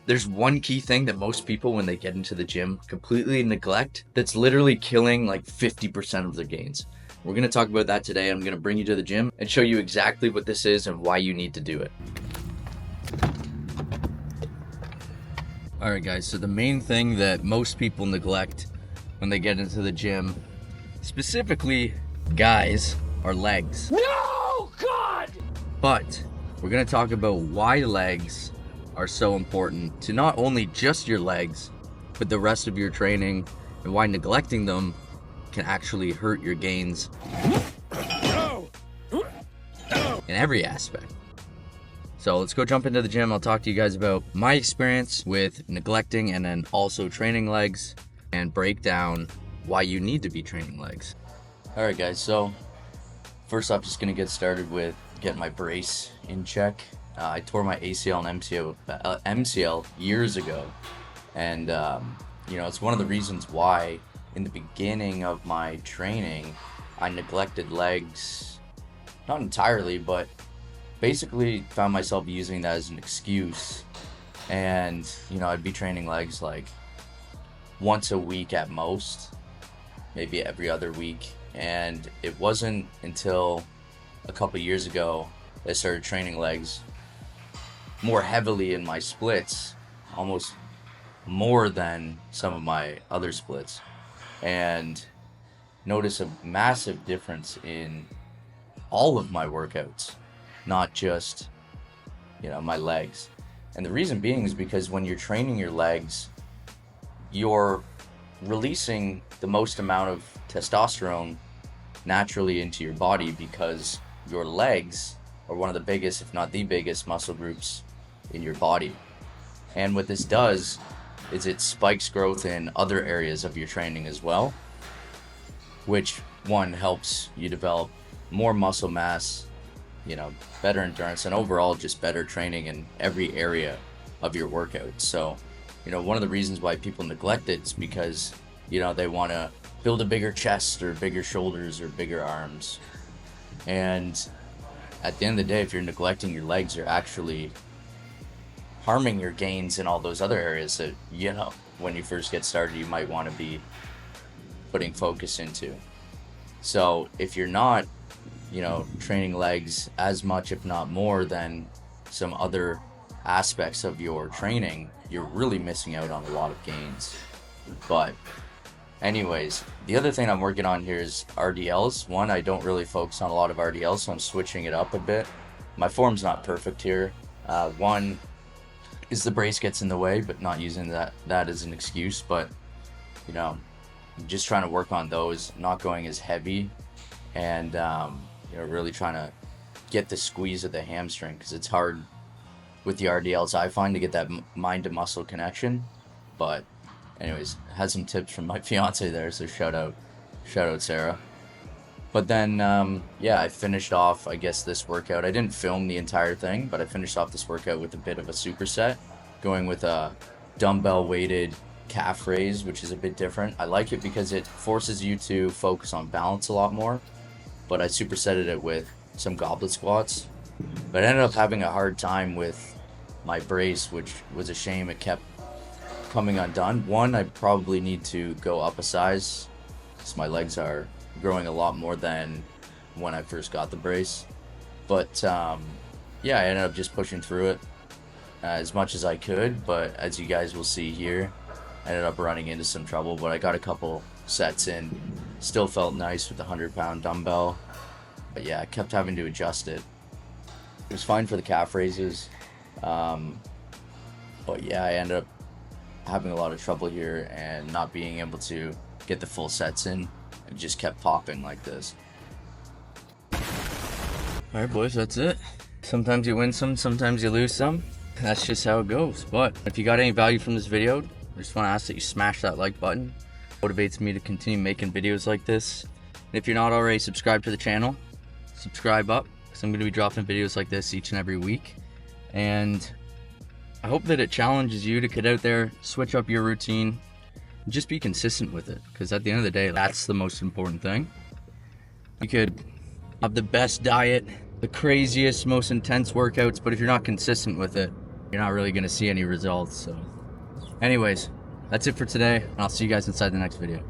There's one key thing that most people, when they get into the gym, completely neglect that's literally killing like 50% of their gains. We're going to talk about that today. I'm going to bring you to the gym and show you exactly what this is and why you need to do it. Alright guys, so the main thing that most people neglect when they get into the gym, specifically guys, are legs. No, God! But we're going to talk about why legs are so important to not only just your legs, but the rest of your training, and why neglecting them can actually hurt your gains in every aspect. So let's go jump into the gym. I'll talk to you guys about my experience with neglecting and then also training legs, and break down why you need to be training legs. Alright guys, so first off, just going to get started with getting my brace in check. I tore my ACL and MCL years ago, and it's one of the reasons why in the beginning of my training I neglected legs, not entirely, but basically found myself using that as an excuse. And I'd be training legs like once a week at most, maybe every other week. And it wasn't until a couple years ago that I started training legs more heavily in my splits, almost more than some of my other splits, and notice a massive difference in all of my workouts, not just my legs. And the reason being is because when you're training your legs, you're releasing the most amount of testosterone naturally into your body, because your legs are one of the biggest, if not the biggest, muscle groups in your body. And what this does is it spikes growth in other areas of your training as well, which one helps you develop more muscle mass, better endurance, and overall just better training in every area of your workout. So one of the reasons why people neglect it is because they want to build a bigger chest or bigger shoulders or bigger arms. And at the end of the day, if you're neglecting your legs, you're actually harming your gains in all those other areas that when you first get started you might want to be putting focus into. So if you're not training legs as much, if not more, than some other aspects of your training, you're really missing out on a lot of gains. But anyways, the other thing I'm working on here is RDLs. One, I don't really focus on a lot of RDLs, so I'm switching it up a bit. My form's not perfect here. One is the brace gets in the way, but not using that as an excuse. But just trying to work on those, not going as heavy, and really trying to get the squeeze of the hamstring, because it's hard with the RDLs, I find, to get that mind to muscle connection. But anyways, had some tips from my fiance there, so shout out Sarah. But then I finished off, I guess, this workout. I didn't film the entire thing, but I finished off this workout with a bit of a superset, going with a dumbbell weighted calf raise, which is a bit different. I like it because it forces you to focus on balance a lot more, but I supersetted it with some goblet squats. But I ended up having a hard time with my brace, which was a shame. It kept coming undone. One, I probably need to go up a size, because my legs are growing a lot more than when I first got the brace. But I ended up just pushing through it as much as I could. But as you guys will see here, I ended up running into some trouble, but I got a couple sets in. Still felt nice with the 100-pound dumbbell, but I kept having to adjust it. It was fine for the calf raises, but I ended up having a lot of trouble here and not being able to get the full sets in. It just kept popping like this. Alright boys, that's it. Sometimes you win some, sometimes you lose some. That's just how it goes. But if you got any value from this video, I just want to ask that you smash that like button. It motivates me to continue making videos like this. And if you're not already subscribed to the channel, subscribe up, because I'm going to be dropping videos like this each and every week. And I hope that it challenges you to get out there, switch up your routine, and just be consistent with it, because at the end of the day, that's the most important thing. You could have the best diet, the craziest, most intense workouts, but if you're not consistent with it, you're not really gonna see any results. So anyways, that's it for today, and I'll see you guys inside the next video.